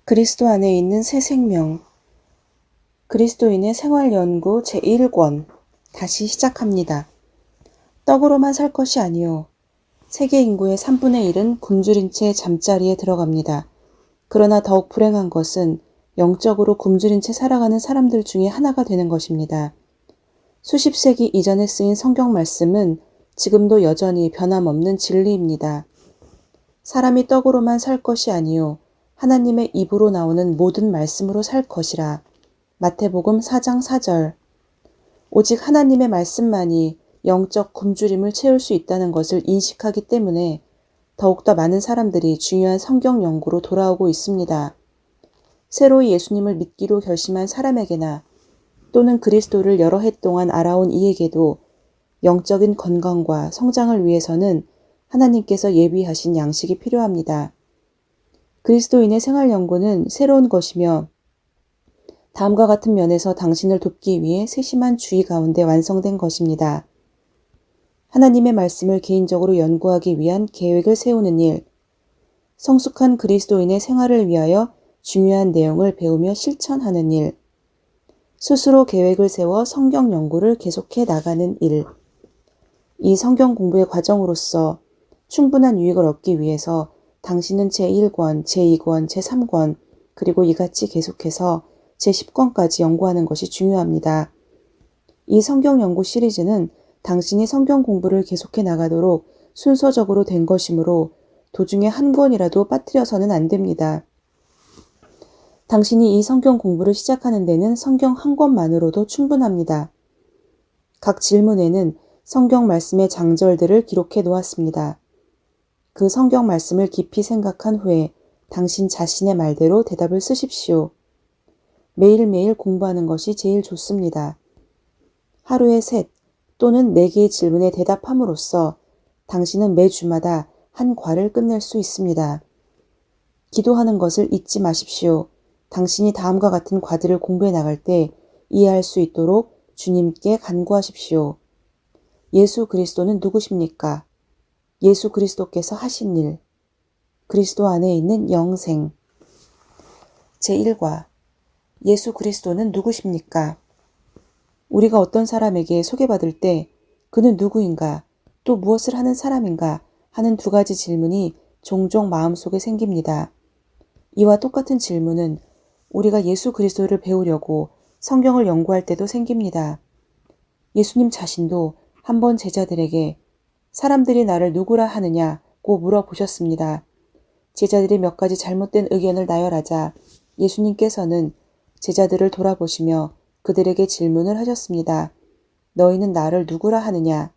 그리스도 안에 있는 새 생명. 그리스도인의 생활연구 제1권. 다시 시작합니다. 떡으로만 살 것이 아니요. 세계 인구의 3분의 1은 굶주린 채 잠자리에 들어갑니다. 그러나 더욱 불행한 것은 영적으로 굶주린 채 살아가는 사람들 중에 하나가 되는 것입니다. 수십 세기 이전에 쓰인 성경 말씀은 지금도 여전히 변함없는 진리입니다. 사람이 떡으로만 살 것이 아니요 하나님의 입으로 나오는 모든 말씀으로 살 것이라. 마태복음 4장 4절. 오직 하나님의 말씀만이 영적 굶주림을 채울 수 있다는 것을 인식하기 때문에 더욱더 많은 사람들이 중요한 성경 연구로 돌아오고 있습니다. 새로이 예수님을 믿기로 결심한 사람에게나 또는 그리스도를 여러 해 동안 알아온 이에게도 영적인 건강과 성장을 위해서는 하나님께서 예비하신 양식이 필요합니다. 그리스도인의 생활 연구는 새로운 것이며 다음과 같은 면에서 당신을 돕기 위해 세심한 주의 가운데 완성된 것입니다. 하나님의 말씀을 개인적으로 연구하기 위한 계획을 세우는 일, 성숙한 그리스도인의 생활을 위하여 중요한 내용을 배우며 실천하는 일, 스스로 계획을 세워 성경 연구를 계속해 나가는 일. 이 성경 공부의 과정으로서 충분한 유익을 얻기 위해서 당신은 제1권, 제2권, 제3권, 그리고 이같이 계속해서 제10권까지 연구하는 것이 중요합니다. 이 성경 연구 시리즈는 당신이 성경 공부를 계속해 나가도록 순서적으로 된 것이므로 도중에 한 권이라도 빠뜨려서는 안 됩니다. 당신이 이 성경 공부를 시작하는 데는 성경 한 권만으로도 충분합니다. 각 질문에는 성경 말씀의 장절들을 기록해 놓았습니다. 그 성경 말씀을 깊이 생각한 후에 당신 자신의 말대로 대답을 쓰십시오. 매일매일 공부하는 것이 제일 좋습니다. 하루에 3 또는 4개의 질문에 대답함으로써 당신은 매주마다 한 과를 끝낼 수 있습니다. 기도하는 것을 잊지 마십시오. 당신이 다음과 같은 과들을 공부해 나갈 때 이해할 수 있도록 주님께 간구하십시오. 예수 그리스도는 누구십니까? 예수 그리스도께서 하신 일. 그리스도 안에 있는 영생. 제1과. 예수 그리스도는 누구십니까? 우리가 어떤 사람에게 소개받을 때 그는 누구인가, 또 무엇을 하는 사람인가 하는 2가지 질문이 종종 마음속에 생깁니다. 이와 똑같은 질문은 우리가 예수 그리스도를 배우려고 성경을 연구할 때도 생깁니다. 예수님 자신도 한번 제자들에게 사람들이 나를 누구라 하느냐고 물어보셨습니다. 제자들이 몇 가지 잘못된 의견을 나열하자 예수님께서는 제자들을 돌아보시며 그들에게 질문을 하셨습니다. 너희는 나를 누구라 하느냐?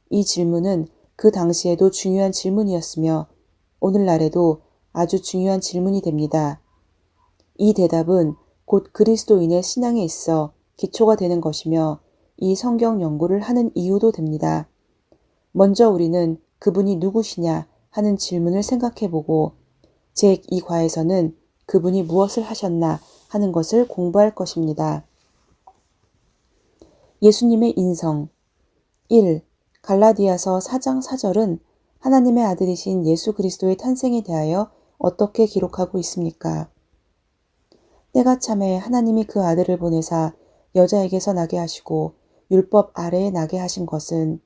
이 질문은 그 당시에도 중요한 질문이었으며 오늘날에도 아주 중요한 질문이 됩니다. 이 대답은 곧 그리스도인의 신앙에 있어 기초가 되는 것이며 이 성경 연구를 하는 이유도 됩니다. 먼저 우리는 그분이 누구시냐 하는 질문을 생각해보고 제2과에서는 그분이 무엇을 하셨나 하는 것을 공부할 것입니다. 예수님의 인성. 1. 갈라디아서 4장 4절은 하나님의 아들이신 예수 그리스도의 탄생에 대하여 어떻게 기록하고 있습니까? 때가 참에 하나님이 그 아들을 보내사 여자에게서 나게 하시고 율법 아래에 나게 하신 것은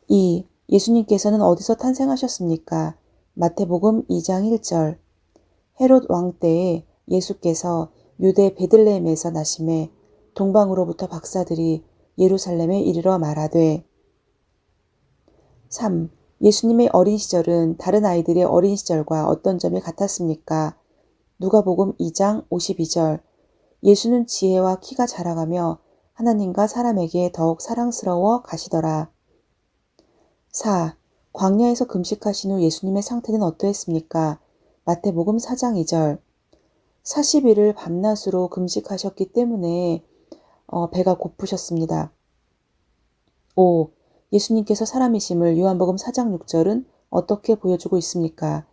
2. 예수님께서는 어디서 탄생하셨습니까? 마태복음 2장 1절. 헤롯 왕 때에 예수께서 유대 베들레헴에서 나심에 동방으로부터 박사들이 예루살렘에 이르러 말하되 3. 예수님의 어린 시절은 다른 아이들의 어린 시절과 어떤 점이 같았습니까? 누가복음 2장 52절. 예수는 지혜와 키가 자라가며 하나님과 사람에게 더욱 사랑스러워 가시더라. 4. 광야에서 금식하신 후 예수님의 상태는 어떠했습니까? 마태복음 4장 2절. 40일을 밤낮으로 금식하셨기 때문에 배가 고프셨습니다. 5. 예수님께서 사람이심을 요한복음 4장 6절은 어떻게 보여주고 있습니까?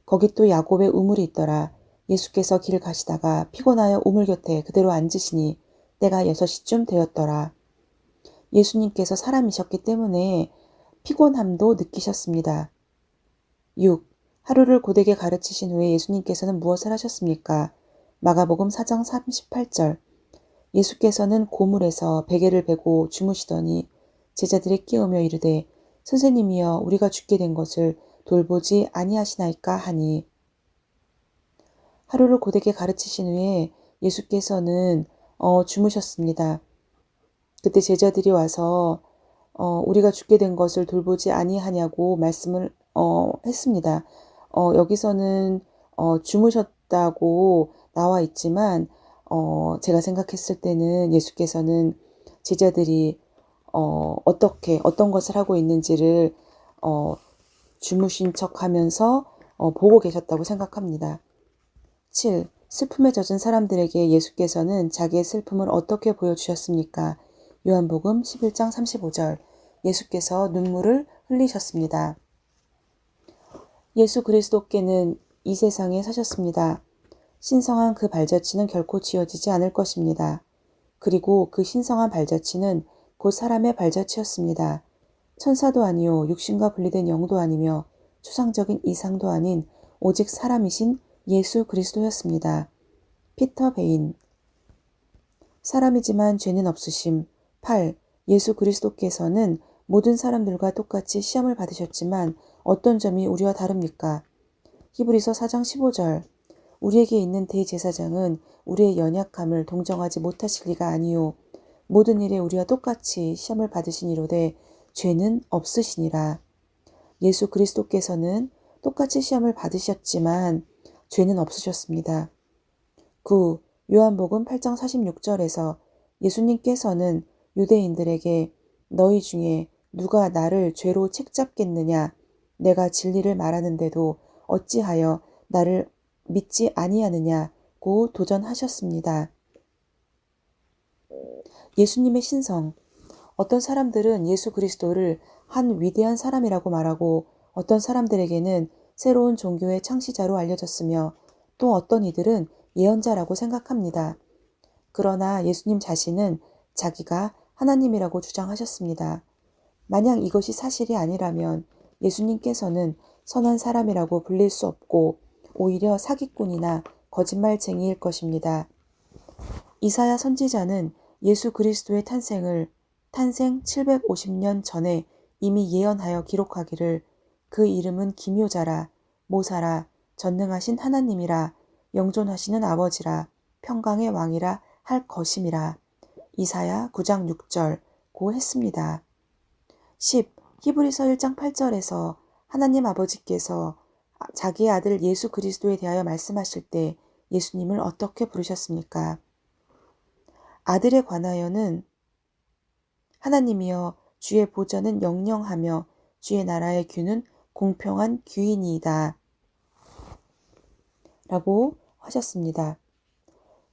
거기 또 야곱의 우물이 있더라. 예수께서 길 가시다가 피곤하여 우물 곁에 그대로 앉으시니 때가 6시쯤 되었더라. 예수님께서 사람이셨기 때문에 피곤함도 느끼셨습니다. 6. 하루를 고되게 가르치신 후에 예수님께서는 무엇을 하셨습니까? 마가복음 4장 38절. 예수께서는 고물에서 베개를 베고 주무시더니 제자들이 깨우며 이르되 선생님이여 우리가 죽게 된 것을 돌보지 아니하시나이까 하니. 하루를 고되게 가르치신 후에 예수께서는 주무셨습니다. 그때 제자들이 와서 우리가 죽게 된 것을 돌보지 아니하냐고 말씀을 했습니다. 여기서는 주무셨다고 나와 있지만 제가 생각했을 때는 예수께서는 제자들이 어떤 것을 하고 있는지를 주무신 척하면서 보고 계셨다고 생각합니다. 7. 슬픔에 젖은 사람들에게 예수께서는 자기의 슬픔을 어떻게 보여주셨습니까? 요한복음 11장 35절. 예수께서 눈물을 흘리셨습니다. 예수 그리스도께는 이 세상에 사셨습니다. 신성한 그 발자취는 결코 지워지지 않을 것입니다. 그리고 그 신성한 발자취는 곧 사람의 발자취였습니다. 천사도 아니요 육신과 분리된 영도 아니며 추상적인 이상도 아닌 오직 사람이신 예수 그리스도였습니다. 피터 베인. 사람이지만 죄는 없으심. 8. 예수 그리스도께서는 모든 사람들과 똑같이 시험을 받으셨지만 어떤 점이 우리와 다릅니까? 히브리서 4장 15절. 우리에게 있는 대제사장은 우리의 연약함을 동정하지 못하실 리가 아니요 모든 일에 우리와 똑같이 시험을 받으시니로되 죄는 없으시니라. 예수 그리스도께서는 똑같이 시험을 받으셨지만 죄는 없으셨습니다. 9. 요한복음 8장 46절에서 예수님께서는 유대인들에게 너희 중에 누가 나를 죄로 책잡겠느냐 내가 진리를 말하는데도 어찌하여 나를 믿지 아니하느냐고 도전하셨습니다. 예수님의 신성. 어떤 사람들은 예수 그리스도를 한 위대한 사람이라고 말하고 어떤 사람들에게는 새로운 종교의 창시자로 알려졌으며 또 어떤 이들은 예언자라고 생각합니다. 그러나 예수님 자신은 자기가 하나님이라고 주장하셨습니다. 만약 이것이 사실이 아니라면 예수님께서는 선한 사람이라고 불릴 수 없고 오히려 사기꾼이나 거짓말쟁이일 것입니다. 이사야 선지자는 예수 그리스도의 탄생 750년 전에 이미 예언하여 기록하기를 그 이름은 기묘자라, 모사라, 전능하신 하나님이라, 영존하시는 아버지라, 평강의 왕이라 할 것임이라. 이사야 9장 6절 고 했습니다. 10. 히브리서 1장 8절에서 하나님 아버지께서 자기의 아들 예수 그리스도에 대하여 말씀하실 때 예수님을 어떻게 부르셨습니까? 아들에 관하여는 하나님이여 주의 보좌는 영영하며 주의 나라의 규는 공평한 규이니이다 라고 하셨습니다.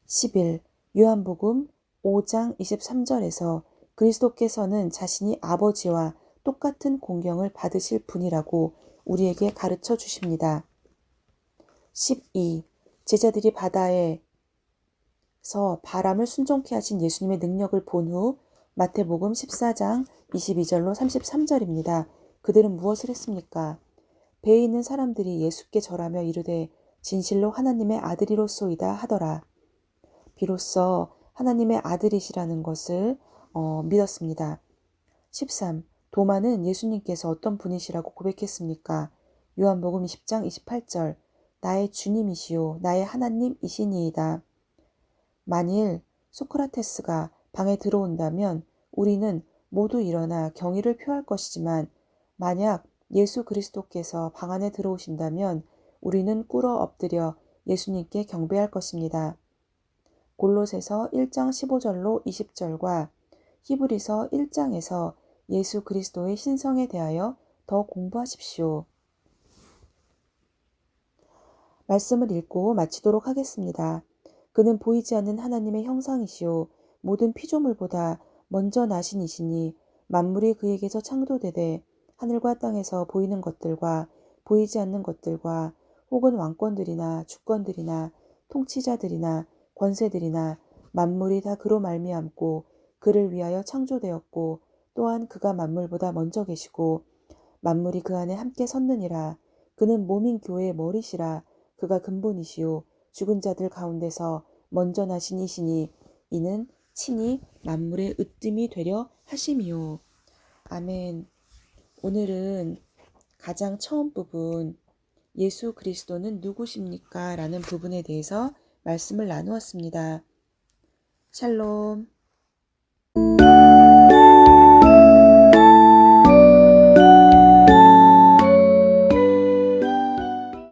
11. 요한복음 5장 23절에서 그리스도께서는 자신이 아버지와 똑같은 공경을 받으실 분이라고 우리에게 가르쳐 주십니다. 12. 제자들이 바다에서 바람을 순종케 하신 예수님의 능력을 본 후 마태복음 14장 22절로 33절입니다. 그들은 무엇을 했습니까? 배에 있는 사람들이 예수께 절하며 이르되 진실로 하나님의 아들이로소이다 하더라. 비로소 하나님의 아들이시라는 것을 믿었습니다. 13. 도마는 예수님께서 어떤 분이시라고 고백했습니까? 요한복음 20장 28절 나의 주님이시요 나의 하나님이시니이다. 만일 소크라테스가 방에 들어온다면 우리는 모두 일어나 경의를 표할 것이지만 만약 예수 그리스도께서 방 안에 들어오신다면 우리는 꿇어 엎드려 예수님께 경배할 것입니다. 골로새서 1장 15절로 20절과 히브리서 1장에서 예수 그리스도의 신성에 대하여 더 공부하십시오. 말씀을 읽고 마치도록 하겠습니다. 그는 보이지 않는 하나님의 형상이시오 모든 피조물보다 먼저 나신 이시니 만물이 그에게서 창조되되 하늘과 땅에서 보이는 것들과 보이지 않는 것들과 혹은 왕권들이나 주권들이나 통치자들이나 권세들이나 만물이 다 그로 말미암고 그를 위하여 창조되었고 또한 그가 만물보다 먼저 계시고 만물이 그 안에 함께 섰느니라. 그는 몸인 교회의 머리시라. 그가 근본이시요 죽은 자들 가운데서 먼저 나신 이시니 이는 친히 만물의 으뜸이 되려 하심이요. 아멘. 오늘은 가장 처음 부분 예수 그리스도는 누구십니까? 라는 부분에 대해서 말씀을 나누었습니다. 샬롬.